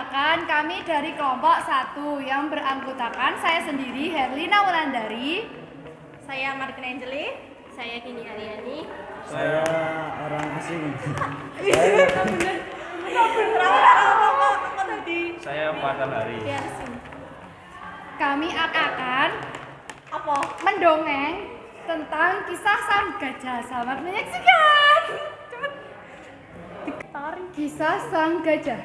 Perkenalkan, kami dari kelompok 1 yang beranggotakan saya sendiri, Herlina Wulandari. Saya Martin Angeli. Saya Kini Ariani. Saya orang asing. Saya Matahari. Kami akan Apa? mendongeng tentang kisah sang gajah. Selamat menyaksikan. Cepet. Kisah sang gajah.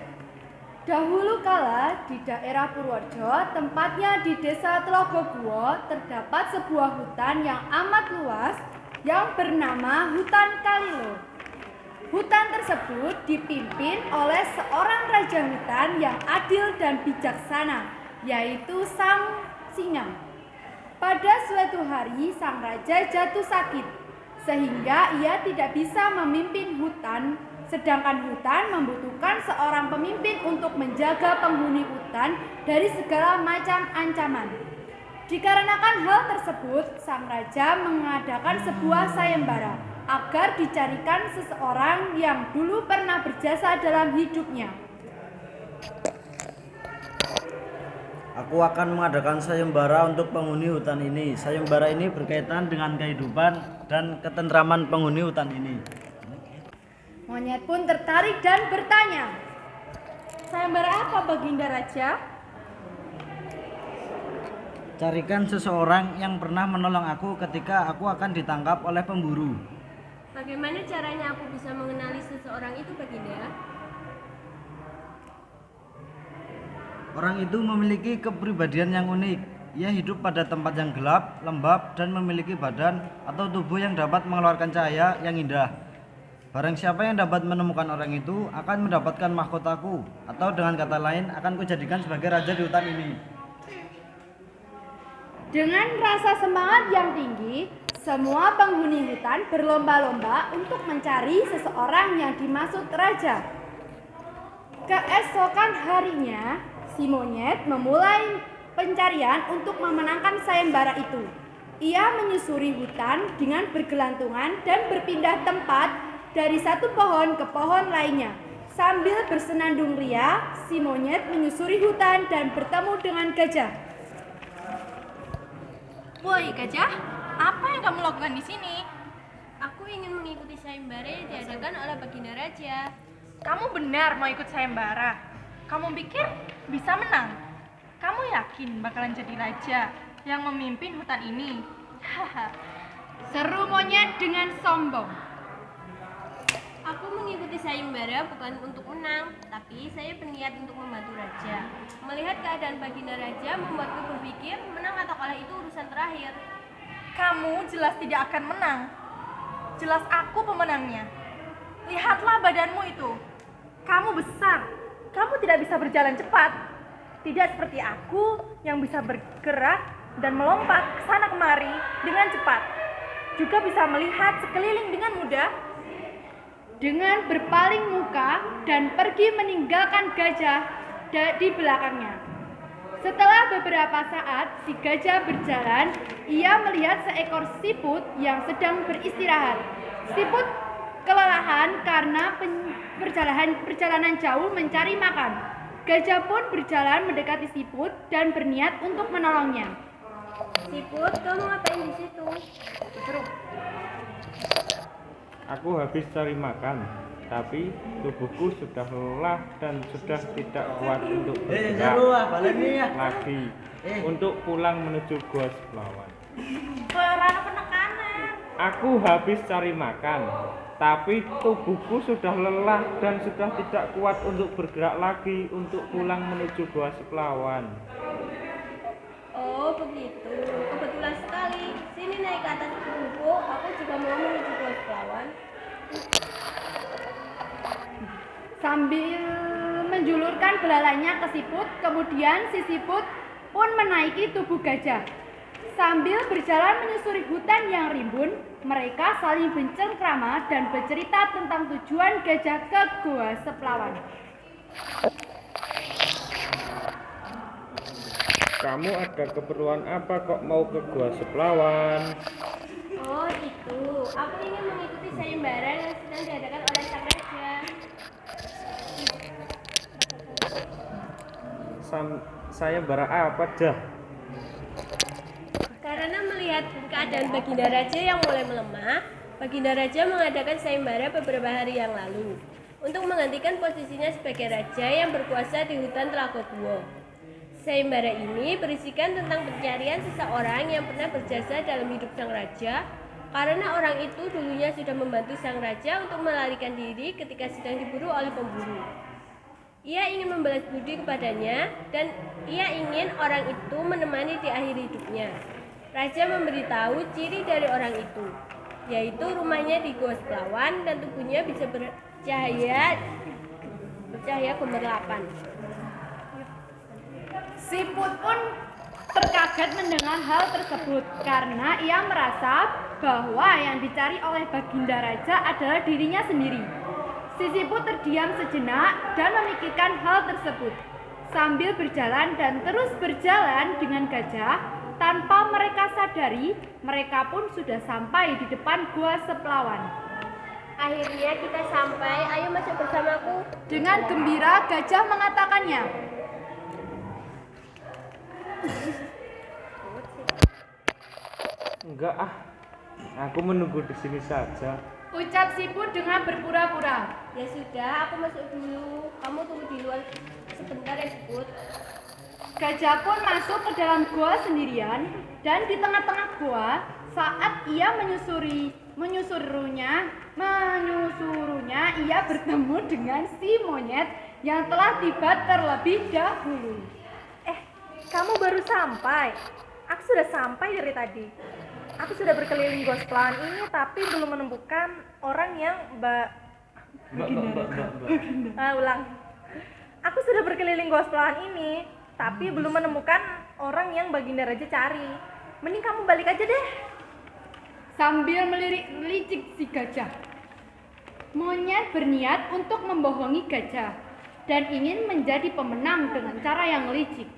Dahulu kala di daerah Purworejo, tempatnya di desa Tlogoguwo, terdapat sebuah hutan yang amat luas yang bernama Hutan Kalilo. Hutan tersebut dipimpin oleh seorang raja hutan yang adil dan bijaksana, yaitu Sang Singa. Pada suatu hari, sang raja jatuh sakit, sehingga ia tidak bisa memimpin hutan. Sedangkan hutan membutuhkan seorang pemimpin untuk menjaga penghuni hutan dari segala macam ancaman. Dikarenakan hal tersebut, sang raja mengadakan sebuah sayembara agar dicarikan seseorang yang dulu pernah berjasa dalam hidupnya. Aku akan mengadakan sayembara untuk penghuni hutan ini. Sayembara ini berkaitan dengan kehidupan dan ketentraman penghuni hutan ini. Monyet pun tertarik dan bertanya, Sayembara apa Baginda Raja? Carikan seseorang yang pernah menolong aku ketika aku akan ditangkap oleh pemburu. Bagaimana caranya aku bisa mengenali seseorang itu Baginda? Orang itu memiliki kepribadian yang unik. Ia hidup pada tempat yang gelap, lembab, dan memiliki badan atau tubuh yang dapat mengeluarkan cahaya yang indah. Barang siapa yang dapat menemukan orang itu akan mendapatkan mahkotaku, atau dengan kata lain akan kujadikan sebagai raja di hutan ini. dengan rasa semangat yang tinggi, semua penghuni hutan berlomba-lomba untuk mencari seseorang yang dimaksud raja. Keesokan harinya, si monyet memulai pencarian untuk memenangkan sayembara itu. Ia menyusuri hutan dengan bergelantungan dan berpindah tempat dari satu pohon ke pohon lainnya. Sambil bersenandung ria, si monyet menyusuri hutan dan bertemu dengan gajah. Woi gajah, apa yang kamu lakukan di sini? Aku ingin mengikuti sayembara yang diadakan oleh Baginda Raja. Kamu benar mau ikut sayembara? Kamu pikir bisa menang? Kamu yakin bakalan jadi raja yang memimpin hutan ini? Haha. Seru monyet dengan sombong. Aku mengikuti sayembara bukan untuk menang, tapi saya berniat untuk membantu Raja. Melihat keadaan Baginda Raja membuatku berpikir menang atau kalah itu urusan terakhir. Kamu jelas tidak akan menang. Jelas aku pemenangnya. Lihatlah badanmu itu. Kamu besar. Kamu tidak bisa berjalan cepat. Tidak seperti aku yang bisa bergerak dan melompat ke sana kemari dengan cepat. Juga bisa melihat sekeliling dengan mudah. Dengan berpaling muka dan pergi meninggalkan gajah di belakangnya. Setelah beberapa saat si gajah berjalan, ia melihat seekor siput yang sedang beristirahat. Siput kelelahan karena perjalanan jauh mencari makan. Gajah pun berjalan mendekati siput dan berniat untuk menolongnya. Siput, kamu ngapain di situ? Aku habis cari makan, tapi tubuhku sudah lelah dan sudah tidak kuat untuk bergerak lagi untuk pulang menuju Gua Seplawan. Karena penekanan. Aku habis cari makan, tapi tubuhku sudah lelah dan sudah tidak kuat untuk bergerak lagi untuk pulang menuju Gua Seplawan. Oh begitu, kebetulan sekali. Sini naik ke atas buku, aku juga mau menuju Gua Seplawan. Sambil menjulurkan belalainya ke siput, kemudian si siput pun menaiki tubuh gajah. Sambil berjalan menyusuri hutan yang rimbun, mereka saling bercengkrama dan bercerita tentang tujuan gajah ke Gua Seplawan. Kamu ada keperluan apa kok mau ke Gua Seplawan? Oh itu, aku ingin mengikuti sayembara yang sedang diadakan oleh sang raja. sayembara apa dah? Karena melihat keadaan Baginda Raja yang mulai melemah, Baginda Raja mengadakan sayembara beberapa hari yang lalu untuk menggantikan posisinya sebagai raja yang berkuasa di hutan Telaga Guo. Sayembara ini berisikan tentang pencarian seseorang yang pernah berjasa dalam hidup sang raja, karena orang itu dulunya sudah membantu sang raja untuk melarikan diri ketika sedang diburu oleh pemburu. Ia ingin membalas budi kepadanya dan ia ingin orang itu menemani di akhir hidupnya. Raja memberitahu ciri dari orang itu, yaitu rumahnya di Gua Seplawan dan tubuhnya bisa bercahaya gemerlapan. Siput pun terkaget mendengar hal tersebut karena ia merasa bahwa yang dicari oleh Baginda Raja adalah dirinya sendiri. Si siput terdiam sejenak dan memikirkan hal tersebut sambil berjalan dan terus berjalan dengan gajah. Tanpa mereka sadari, mereka pun sudah sampai di depan Gua Seplawan. Akhirnya kita sampai, ayo masuk bersamaku. Dengan gembira gajah mengatakannya. Enggak ah, aku menunggu di sini saja. Ucap siput dengan berpura-pura. Ya sudah, aku masuk dulu. Kamu tunggu di luar sebentar ya, Siput. Gajah pun masuk ke dalam gua sendirian dan di tengah-tengah gua saat ia menyusurunya ia bertemu dengan si monyet yang telah tiba terlebih dahulu. Kamu baru sampai. Aku sudah sampai dari tadi. Aku sudah berkeliling Gua Seplawan ini tapi belum menemukan orang yang ulang. Aku sudah berkeliling Gua Seplawan ini tapi belum menemukan orang yang Baginda Raja cari. Mending kamu balik aja deh. Sambil melicik si gajah, monyet berniat untuk membohongi gajah dan ingin menjadi pemenang dengan cara yang licik.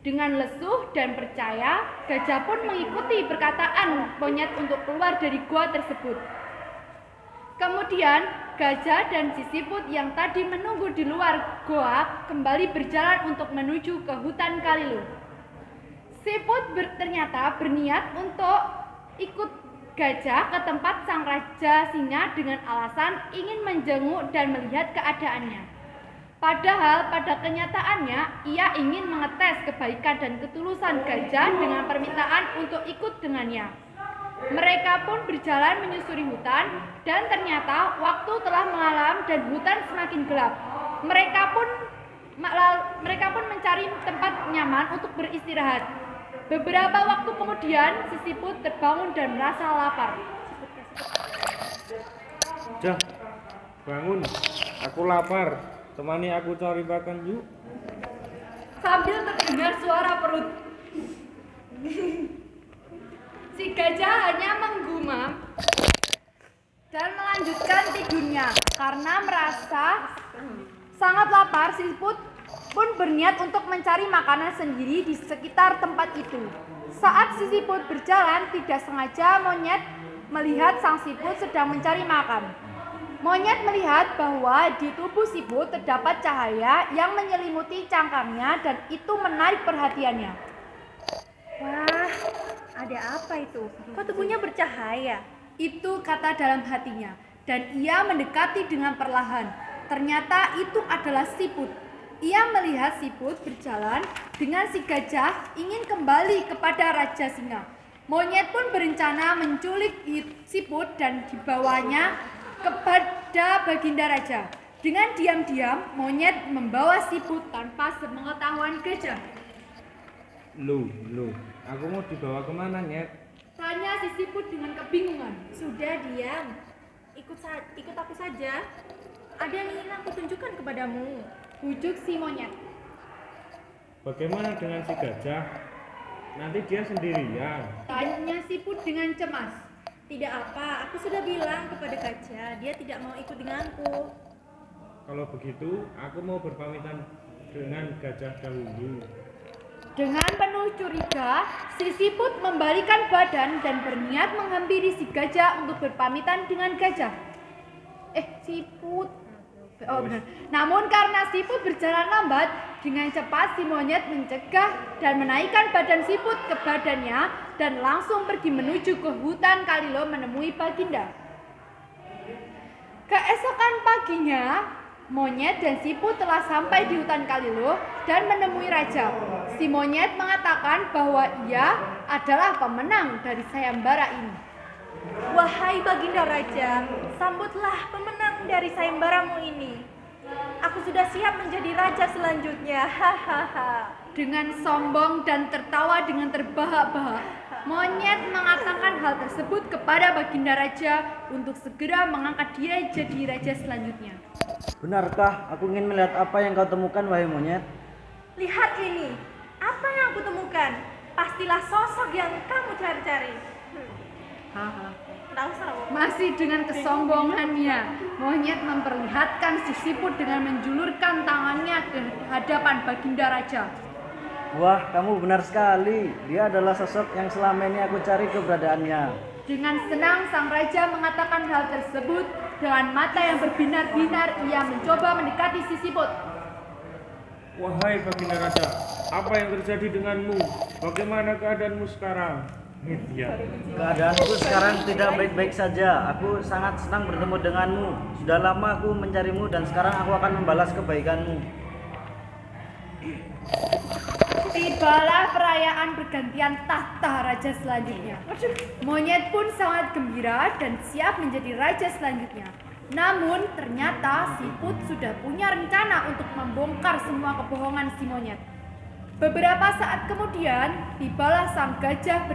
Dengan lesuh dan percaya, gajah pun mengikuti perkataan monyet untuk keluar dari gua tersebut. Kemudian, gajah dan si siput yang tadi menunggu di luar goa kembali berjalan untuk menuju ke hutan Kalilu. Siput ternyata berniat untuk ikut gajah ke tempat sang raja singa dengan alasan ingin menjenguk dan melihat keadaannya. Padahal pada kenyataannya ia ingin mengetes kebaikan dan ketulusan gajah dengan permintaan untuk ikut dengannya. Mereka pun berjalan menyusuri hutan dan ternyata waktu telah malam dan hutan semakin gelap. Mereka pun mencari tempat nyaman untuk beristirahat. Beberapa waktu kemudian si siput terbangun dan merasa lapar. Jah, bangun. Aku lapar. Temani aku cari makan yuk. Sambil terdengar suara perut. Si gajah hanya menggumam dan melanjutkan tidurnya karena merasa sangat lapar. Si siput pun berniat untuk mencari makanan sendiri di sekitar tempat itu. Saat si siput berjalan, tidak sengaja monyet melihat sang siput sedang mencari makan. Monyet melihat bahwa di tubuh siput terdapat cahaya yang menyelimuti cangkangnya dan itu menarik perhatiannya. Wah, ada apa itu? Kok tubuhnya bercahaya? Itu kata dalam hatinya dan ia mendekati dengan perlahan. Ternyata itu adalah siput. Ia melihat siput berjalan dengan si gajah ingin kembali kepada Raja Singa. Monyet pun berencana menculik siput dan dibawanya kepada Baginda Raja. Dengan diam-diam, monyet membawa siput tanpa sepengetahuan gajah. Loh, aku mau dibawa kemana, Nyet? Tanya si siput dengan kebingungan. Sudah diam. Ikut aku saja. Ada yang ingin aku tunjukkan kepadamu. Bujuk si monyet. Bagaimana dengan si gajah? Nanti dia sendirian. Tanya siput dengan cemas. Tidak apa, aku sudah bilang kepada gajah, dia tidak mau ikut denganku. Kalau begitu, aku mau berpamitan dengan gajah dahulu. Dengan penuh curiga, si siput membalikan badan dan berniat menghampiri si gajah untuk berpamitan dengan gajah. Siput, Oh benar. Namun karena siput berjalan lambat, dengan cepat si monyet mencegah dan menaikkan badan siput ke badannya dan langsung pergi menuju ke hutan Kalilo menemui Baginda. Keesokan paginya, monyet dan siput telah sampai di hutan Kalilo dan menemui raja. Si monyet mengatakan bahwa ia adalah pemenang dari sayembara ini. Wahai Baginda Raja, sambutlah pemenang dari sayembaramu ini. Aku sudah siap menjadi raja selanjutnya. Hahaha. Dengan sombong dan tertawa dengan terbahak-bahak, monyet mengatakan hal tersebut kepada Baginda Raja untuk segera mengangkat dia jadi raja selanjutnya. Benarkah aku ingin melihat apa yang kau temukan, wahai monyet? Lihat ini, apa yang aku temukan? Pastilah sosok yang kamu cari-cari. Tahu sawo. Masih dengan kesombongannya, monyet memperlihatkan si siput dengan menjulurkan tangannya ke hadapan Baginda Raja. Wah, kamu benar sekali. Dia adalah sosok yang selama ini aku cari keberadaannya. Dengan senang sang raja mengatakan hal tersebut. Dengan mata yang berbinar-binar, ia mencoba mendekati si siput. Wahai Baginda Raja, apa yang terjadi denganmu? Bagaimana keadaanmu sekarang? Ya. Keadaanku sekarang tidak baik-baik saja. Aku sangat senang bertemu denganmu. Sudah lama aku mencarimu dan sekarang aku akan membalas kebaikanmu. Tibalah perayaan pergantian tahta raja selanjutnya. Monyet pun sangat gembira dan siap menjadi raja selanjutnya. Namun ternyata siput sudah punya rencana untuk membongkar semua kebohongan si monyet. Beberapa saat kemudian, tibalah sang gajah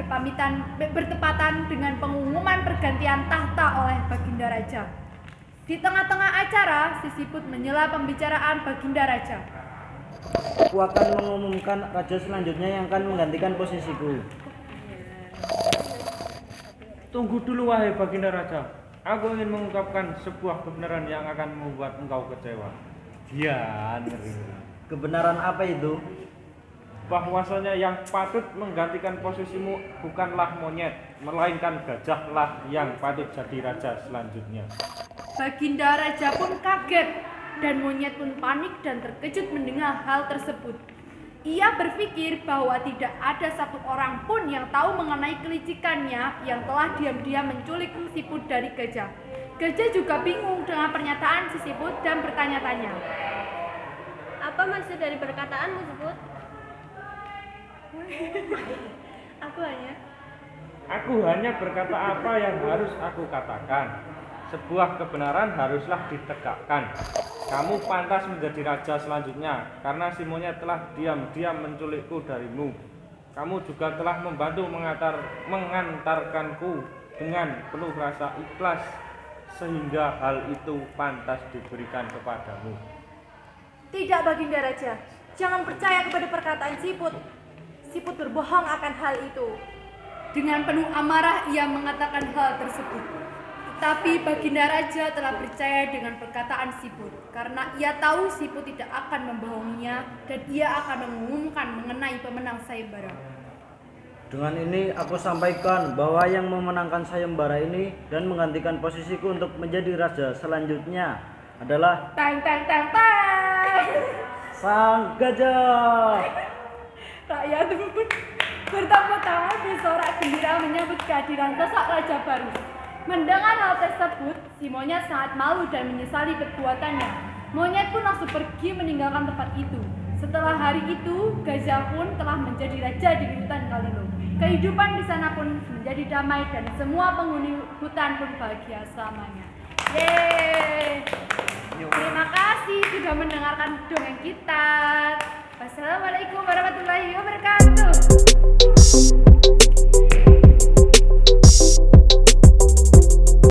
bertepatan dengan pengumuman pergantian tahta oleh Baginda Raja. Di tengah-tengah acara, si siput menyela pembicaraan Baginda Raja. Aku akan mengumumkan raja selanjutnya yang akan menggantikan posisiku. Tunggu dulu wahai Baginda Raja. Aku ingin mengungkapkan sebuah kebenaran yang akan membuat engkau kecewa. Ya, Kebenaran apa itu? bahwasanya yang patut menggantikan posisimu bukanlah monyet, melainkan gajahlah yang patut jadi raja selanjutnya. Baginda Raja pun kaget dan monyet pun panik dan terkejut mendengar hal tersebut. Ia berpikir bahwa tidak ada satu orang pun yang tahu mengenai kelicikannya yang telah diam-diam menculik siput dari gajah. Gajah juga bingung dengan pernyataan si siput dan bertanya-tanya. Apa maksud dari perkataanmu, siput? Aku hanya berkata apa yang harus aku katakan. Sebuah kebenaran haruslah ditegakkan. Kamu pantas menjadi raja selanjutnya karena si monyet telah diam-diam menculikku darimu. Kamu juga telah membantu mengantarkanku dengan penuh rasa ikhlas sehingga hal itu pantas diberikan kepadamu. tidak, Baginda Raja. Jangan percaya kepada perkataan siput. Siput berbohong akan hal itu. Dengan penuh amarah ia mengatakan hal tersebut. Tetapi Baginda Raja telah percaya dengan perkataan siput karena ia tahu siput tidak akan membohonginya dan ia akan mengumumkan mengenai pemenang sayembara. Dengan ini aku sampaikan bahwa yang memenangkan sayembara ini dan menggantikan posisiku untuk menjadi raja selanjutnya adalah Tang tang tang tang. sang gajah. Rakyat pun bertepuk tangan bersorak gembira menyambut kehadiran sosok raja baru. Mendengar hal tersebut, si monyet sangat malu dan menyesali perbuatannya. Monyet pun langsung pergi meninggalkan tempat itu. Setelah hari itu, gajah pun telah menjadi raja di hutan Kalilo. Kehidupan di sana pun menjadi damai dan semua penghuni hutan pun bahagia selamanya. Yeay! Terima kasih sudah mendengarkan dongeng kita. Wassalamualaikum warahmatullahi wabarakatuh.